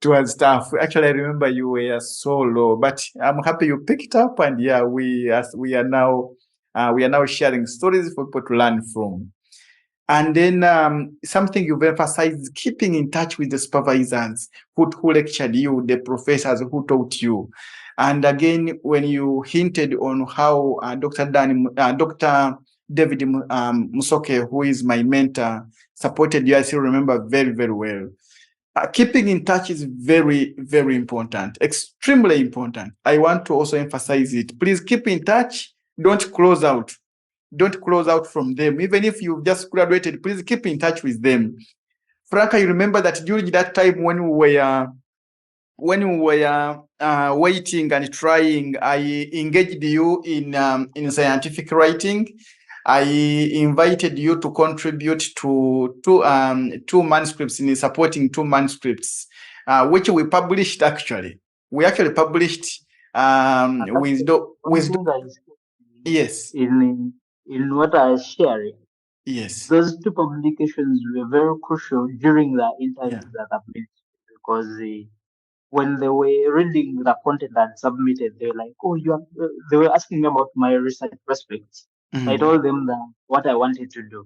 it was tough. Actually, I remember you were so low, but I'm happy you picked up, and yeah, we are now sharing stories for people to learn from. And then something you've emphasized is keeping in touch with the supervisors who lectured you, the professors who taught you. And again, when you hinted on how Dr. David Musoke, who is my mentor, supported you, I still remember very, very well. Keeping in touch is very, very important, extremely important. I want to also emphasize it. Please keep in touch. Don't close out. Don't close out from them. Even if you've just graduated, please keep in touch with them. Frank, I remember that during that time when we were waiting and trying, I engaged you in scientific writing. I invited you to contribute to two manuscripts, in supporting two manuscripts, which we published actually. We actually published with Actually, one with thing that is yes, in what I share, yes, those two publications were very crucial during the yeah. interviews that I've been, because when they were reading the content and submitted, they were like, "Oh, they were asking me about my research prospects." I Mm, told them that what I wanted to do.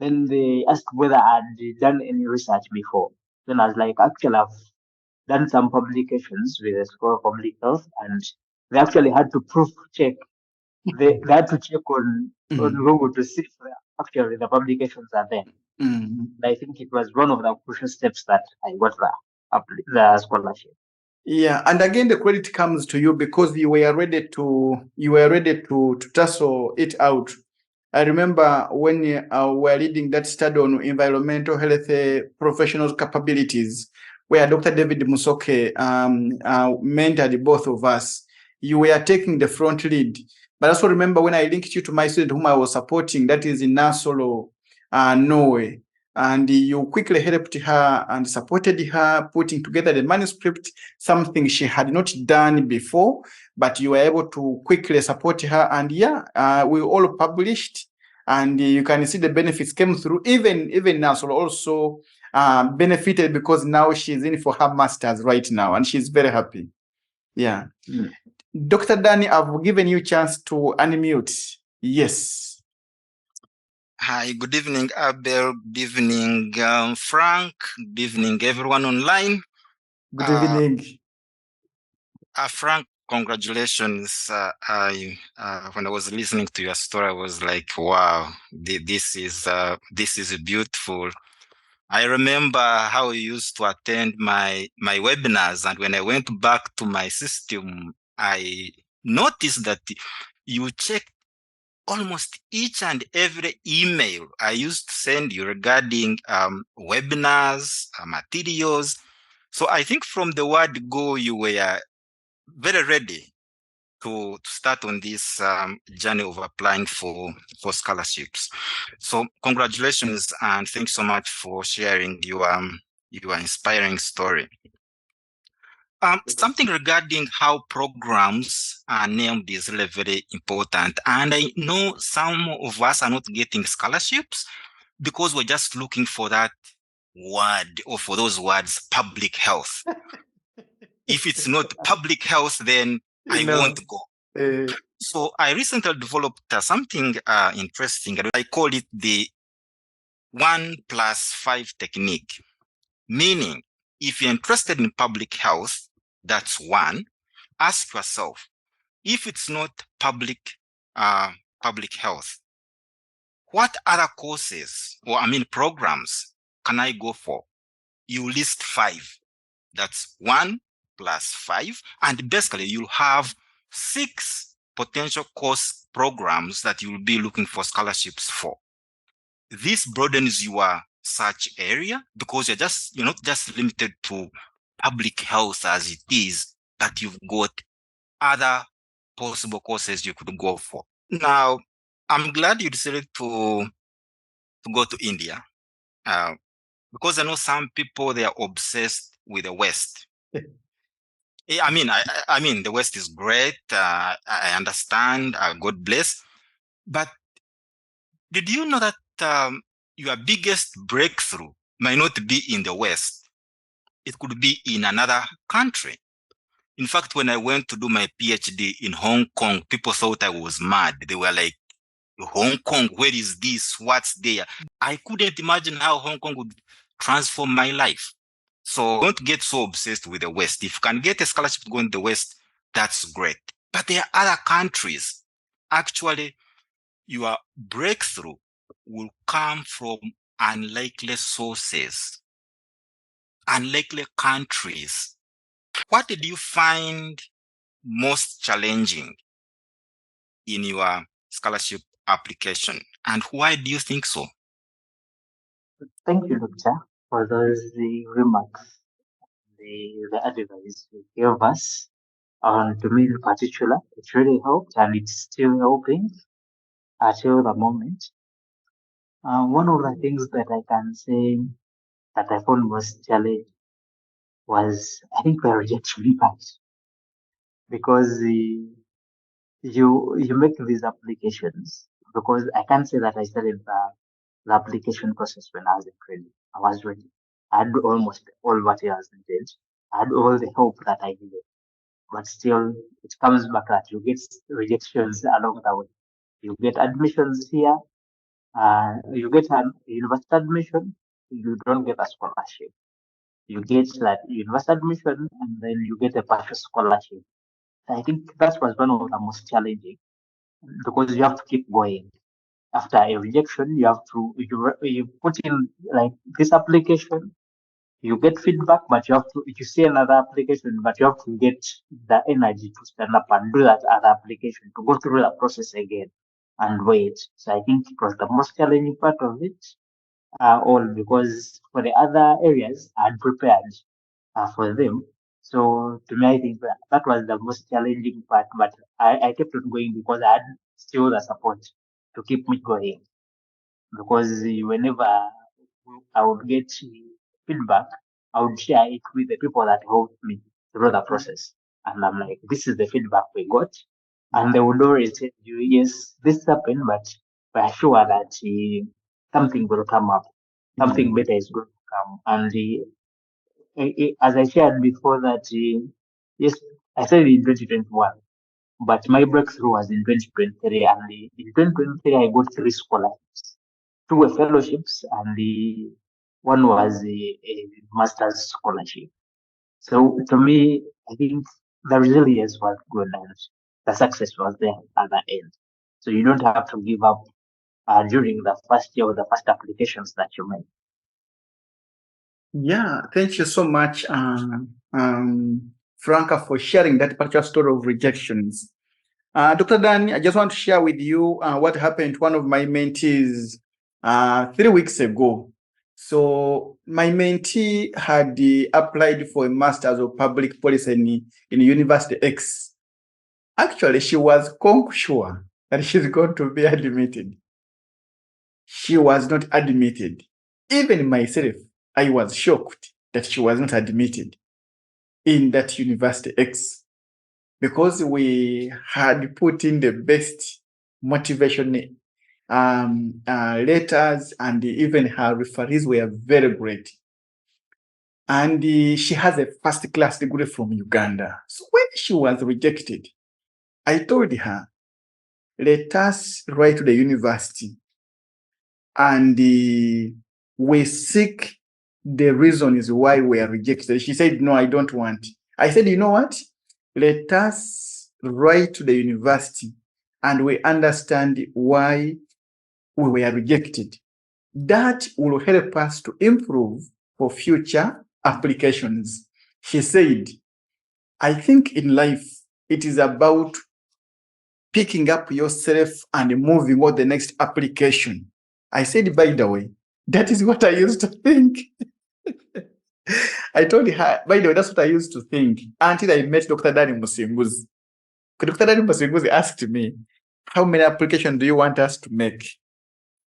Then they asked whether I'd done any research before. Then I was like, actually, I've done some publications with the School of Public Health, and they actually had to proof check. They had to check on mm, Google to see if actually the publications are there. mm. And I think it was one of the crucial steps that I got the scholarship. Yeah, and again, the credit comes to you because you were ready to tussle it out. I remember when we were reading that study on environmental health professionals' capabilities, where Dr. David Musoke mentored both of us. You were taking the front lead. But also remember when I linked you to my student whom I was supporting, that is in Nasolo, Norway. And you quickly helped her and supported her putting together the manuscript, something she had not done before, but you were able to quickly support her. And yeah, we all published, and you can see the benefits came through. Even now, so also benefited because now she's in for her masters right now, and she's very happy. Yeah. Mm. Dr. Danny, I've given you a chance to unmute. Yes. Hi, good evening, Abel. Good evening, Frank. Good evening, everyone online. Good evening. Frank, congratulations. When I was listening to your story, I was like, wow, this is beautiful. I remember how you used to attend my webinars, and when I went back to my system, I noticed that you check almost each and every email I used to send you regarding webinars, materials. So I think from the word go, you were very ready to start on this journey of applying for scholarships. So congratulations and thanks so much for sharing your inspiring story. Something regarding how programs are named is really very important. And I know some of us are not getting scholarships because we're just looking for that word or for those words, public health. If it's not public health, then I won't go. So I recently developed something interesting. I call it the 1+5 technique, meaning if you're interested in public health, that's one. Ask yourself, if it's not public health, what other courses or programs can I go for? You list 5. That's 1+5. And basically you'll have 6 potential course programs that you'll be looking for scholarships for. This broadens your search area because you're not just limited to public health as it is, but you've got other possible courses you could go for. Now, I'm glad you decided to go to India because I know some people, they are obsessed with the West. I mean, the West is great. I understand. God bless. But did you know that your biggest breakthrough might not be in the West? It could be in another country. In fact, when I went to do my PhD in Hong Kong, people thought I was mad. They were like, Hong Kong, where is this? What's there? I couldn't imagine how Hong Kong would transform my life. So don't get so obsessed with the West. If you can get a scholarship to go in the West, that's great. But there are other countries. Actually, your breakthrough will come from unlikely sources, unlikely countries. What did you find most challenging in your scholarship application, and why do you think so? Thank you, Doctor, for those remarks, the advice you gave us. To me in particular, it really helped and it's still helping until the moment. One of the things that I can say that I found most challenging was, I think, the rejection part, because you make these applications, because I can't say that I started the application process when I was in training. I was ready. I had almost all what I was needed. I had all the help that I needed. But still, it comes back that you get rejections along the way. You get admissions here, you get an university admission, you don't get a scholarship. You get that university admission, and then you get a partial scholarship. I think that was one of the most challenging because you have to keep going. After a rejection, you have to you put in like this application. You get feedback, but you have to, if you see another application, but you have to get the energy to stand up and do that other application, to go through the process again and wait. So I think it was the most challenging part of it, all because for the other areas I had prepared for them. So to me, I think that was the most challenging part, but I kept on going because I had still the support to keep me going. Because whenever I would get feedback, I would share it with the people that helped me through the process. And I'm like, this is the feedback we got. And they would always tell you, yes, this happened, but we're sure that something will come up. Something better is going to come. And as I shared before that, yes, I said in 2021, but my breakthrough was in 2023. And in 2023, I got three scholarships. Two were fellowships, and the one was a master's scholarship. So to me, I think the resilience was good and the success was there at the end. So you don't have to give up during the first year or the first applications that you make. Yeah, thank you so much, Franca, for sharing that particular story of rejections. Dr. Dan, I just want to share with you what happened to one of my mentees 3 weeks ago. So my mentee had applied for a Master's of Public Policy in University X. Actually, she was sure that she's going to be admitted. She was not admitted. Even myself, I was shocked that she was not admitted in that University X, because we had put in the best motivation letters, and even her referees were very great. And she has a first-class degree from Uganda. So when she was rejected, I told her, let us write to the university and we seek the reasons why we are rejected. She said, no, I don't want. I said, you know what? Let us write to the university and we understand why we were rejected. That will help us to improve for future applications. She said, I think in life, it is about picking up yourself and moving on the next application. I said, by the way, that is what I used to think. I told her, by the way, that's what I used to think until I met Dr. Danny Musinguzi. Dr. Danny Musinguzi asked me, how many applications do you want us to make?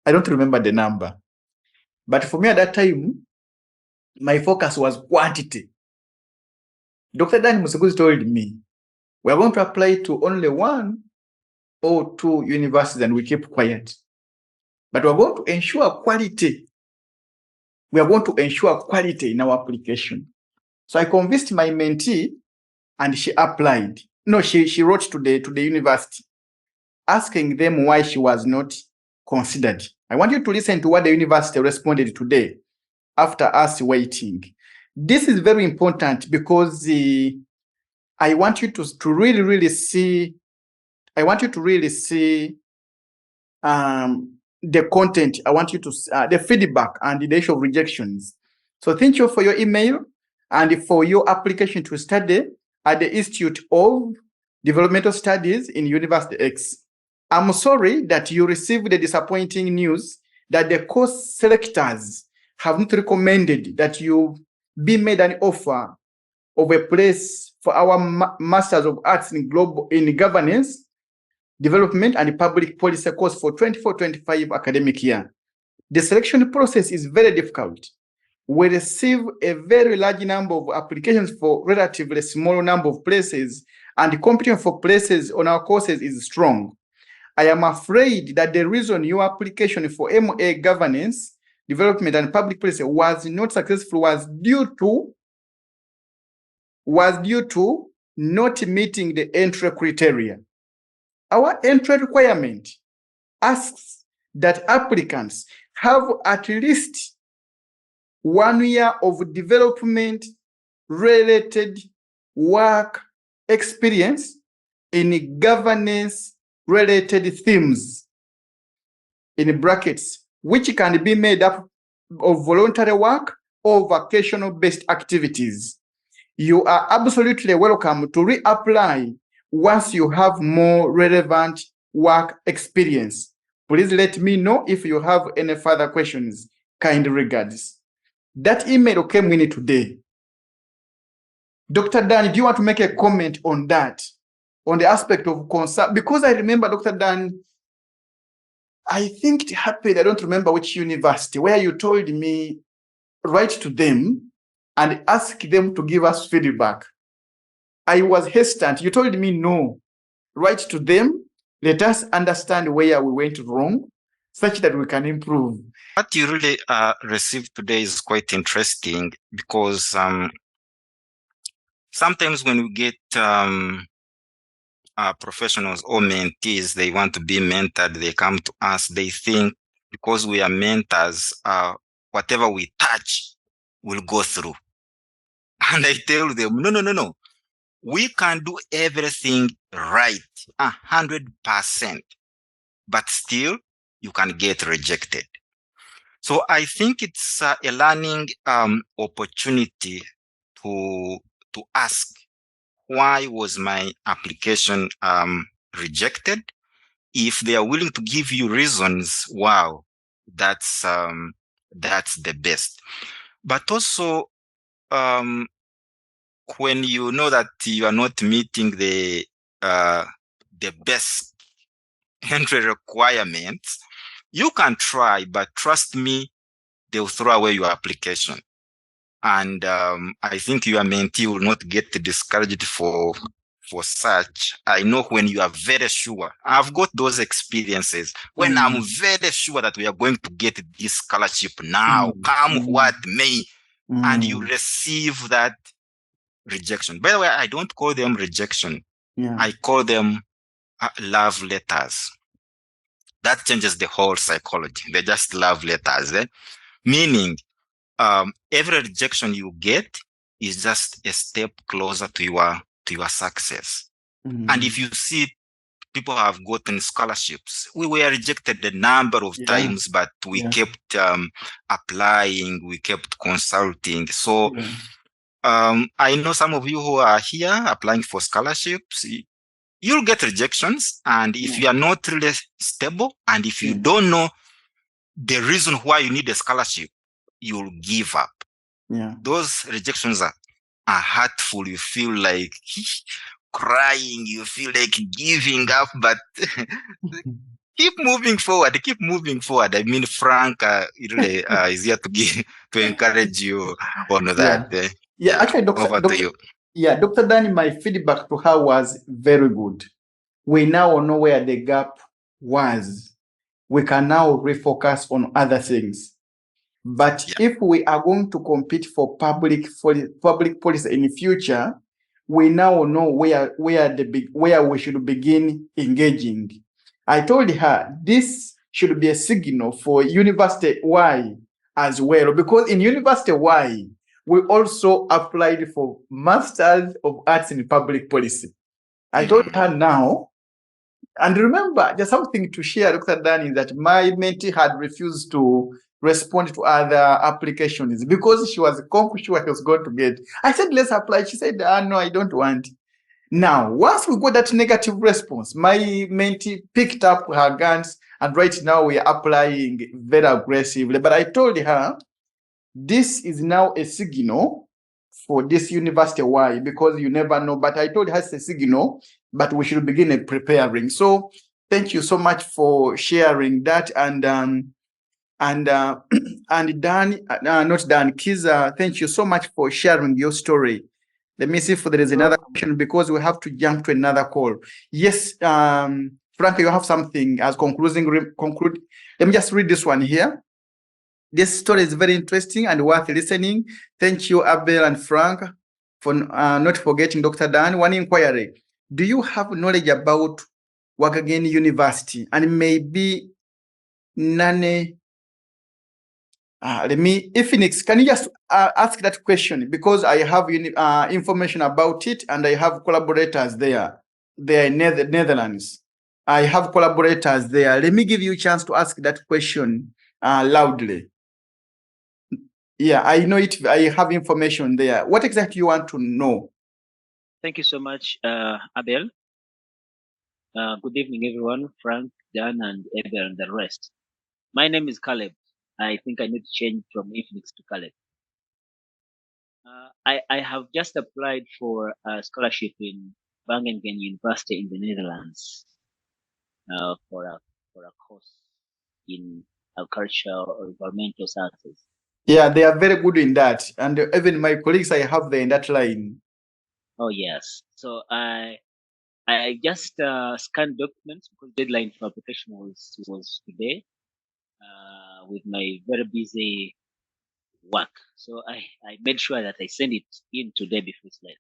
I don't remember the number. But for me at that time, my focus was quantity. Dr. Danny Musinguzi told me, we're going to apply to only 1 or 2 universities and we keep quiet. But we're going to ensure quality. We are going to ensure quality in our application. So I convinced my mentee and she applied. No, she wrote to the university asking them why she was not considered. I want you to listen to what the university responded today after us waiting. This is very important because I want you to really see, I want you to really see the content. I want you to the feedback and the issue of rejections. So thank you for your email and for your application to study at the Institute of Developmental Studies in University X. I'm sorry that you received the disappointing news that the course selectors have not recommended that you be made an offer of a place for our Masters of Arts in Governance, Development and Public Policy course for 24-25 academic year. The selection process is very difficult. We receive a very large number of applications for relatively small number of places, and the competition for places on our courses is strong. I am afraid that the reason your application for MA Governance, Development and Public Policy was not successful was due to not meeting the entry criteria. Our entry requirement asks that applicants have at least 1 year of development-related work experience in governance-related themes, in brackets, which can be made up of voluntary work or vocational-based activities. You are absolutely welcome to reapply once you have more relevant work experience. Please let me know if you have any further questions. Kind regards. That email came in today. Dr. Dan, do you want to make a comment on that? On the aspect of concern? Because I remember, Dr. Dan, I think it happened, I don't remember which university, where you told me, write to them and ask them to give us feedback. I was hesitant. You told me no. Write to them. Let us understand where we went wrong, such that we can improve. What you really received today is quite interesting because sometimes when we get professionals or mentees, they want to be mentored, they come to us, they think because we are mentors, whatever we touch will go through. And I tell them, no. We can do everything right, 100%, but still you can get rejected. So I think it's a learning opportunity to ask, why was my application rejected? If they are willing to give you reasons, wow, that's the best. But also, when you know that you are not meeting the best entry requirements, you can try, but trust me, they'll throw away your application. And I think your mentee will not get discouraged for such. I know when you are very sure, I've got those experiences when I'm very sure that we are going to get this scholarship now, come what may, and you receive that rejection. By the way, I don't call them rejection. I call them love letters. That changes the whole psychology. They're just love letters. Meaning, every rejection you get is just a step closer to your success. And if you see people have gotten scholarships, we were rejected a number of times, but we kept applying, we kept consulting. So I know some of you who are here applying for scholarships, you'll get rejections. And if you are not really stable, and if you don't know the reason why you need a scholarship, you'll give up. Those rejections are hurtful. You feel like crying, you feel like giving up, but keep moving forward. I mean, Frank really is here to encourage you on that. Actually, Dr. Danny, my feedback to her was very good. We now know where the gap was. We can now refocus on other things. But if we are going to compete for public policy in the future, we now know where we should begin engaging. I told her this should be a signal for University Y as well, because in University Y, we also applied for Masters of Arts in Public Policy. I told her now, and remember, there's something to share, Dr. Danny, that my mentee had refused to respond to other applications because she was confident she was going to get. I said, let's apply. She said, no, I don't want. Now, once we got that negative response, my mentee picked up her guns, and right now we are applying very aggressively. But I told her, this is now a signal for this University. Why? Because you never know. But I told her it's a signal, but we should begin preparing. So thank you so much for sharing that. And Dan, not Dan, Kizza, thank you so much for sharing your story. Let me see if there is another question, because we have to jump to another call. Yes, Frank, you have something as conclude. Let me just read this one here. This story is very interesting and worth listening. Thank you, Abel and Frank, for not forgetting Dr. Dan. One inquiry. Do you have knowledge about Ugandan University and maybe Nane? Phoenix, can you just ask that question? Because I have information about it and I have collaborators there. They are in Netherlands. I have collaborators there. Let me give you a chance to ask that question loudly. Yeah, I know it. I have information there. What exactly you want to know? Thank you so much, Abel. Good evening, everyone. Frank, Dan, and Abel, and the rest. My name is Caleb. I think I need to change from Infinix to Caleb. I have just applied for a scholarship in Wageningen University in the Netherlands for a course in agriculture or environmental sciences. Yeah, they are very good in that, and even my colleagues I have there in that line. Oh yes. So I just scanned documents because deadline for application was today. With my very busy work, so I made sure that I send it in today before it's late.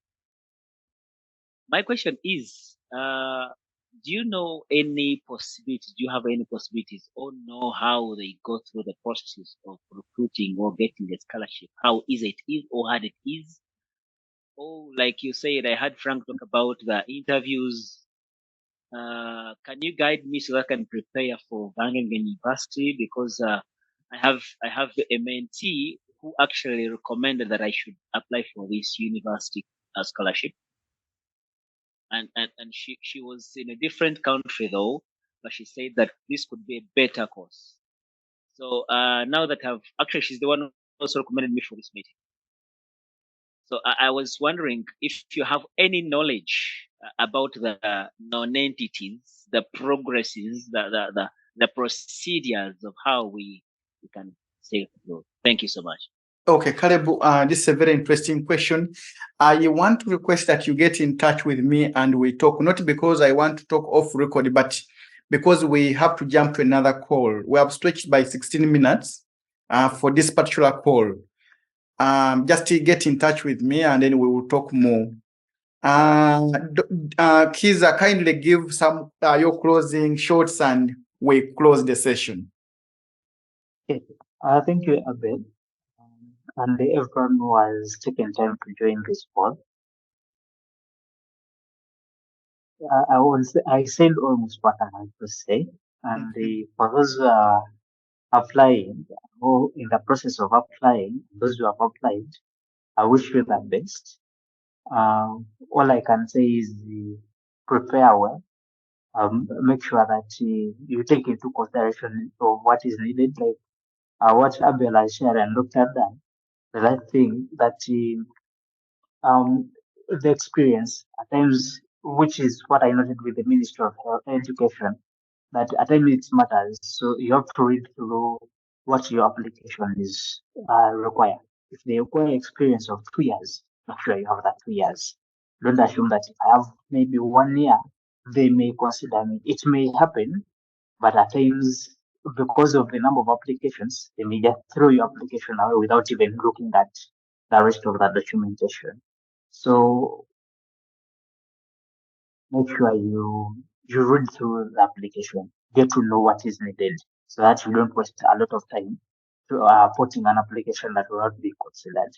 My question is, do you know any possibilities? Do you have any possibilities or know how they go through the process of recruiting or getting a scholarship? How easy it is or hard it is? Oh, like you said, I heard Frank talk about the interviews. Can you guide me so that I can prepare for Wageningen University? Because I have a mentee who actually recommended that I should apply for this university scholarship. And she was in a different country though, but she said that this could be a better course. So now that she's the one who also recommended me for this meeting. So I was wondering if you have any knowledge about the non-entities, the progresses, the procedures of how we can stay through. Thank you so much. Okay, Caleb, this is a very interesting question. I want to request that you get in touch with me and we talk, not because I want to talk off record, but because we have to jump to another call. We have stretched by 16 minutes for this particular call. Just get in touch with me and then we will talk more. Kizza, kindly give some your closing shots and we close the session. Okay. Thank you, Abel. And everyone who has taken time to join this call. I said almost what I had to say. And for those who are applying or in the process of applying, those who have applied, I wish you the best. All I can say is prepare well. Make sure that you take into consideration of what is needed, like what Abel has shared and looked at that. The right thing that um, the experience at times, which is what I noted with the Ministry of Education, that at times it matters. So you have to read through what your application is require. If they require experience of 2 years, make sure you have that 2 years. Don't assume that if I have maybe 1 year, they may consider me. It may happen, but at times, because of the number of applications, they may just throw your application away without even looking at the rest of the documentation. So make sure you read through the application, get to know what is needed, so that you don't waste a lot of time to putting an application that will not be considered.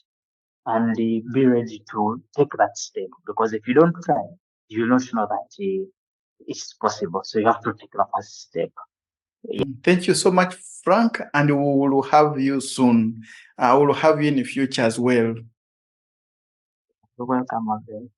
And be ready to take that step, because if you don't try, you will not know that it's possible. So you have to take the first step. Thank you so much, Frank, and we will have you soon. I will have you in the future as well. You're welcome, Abel.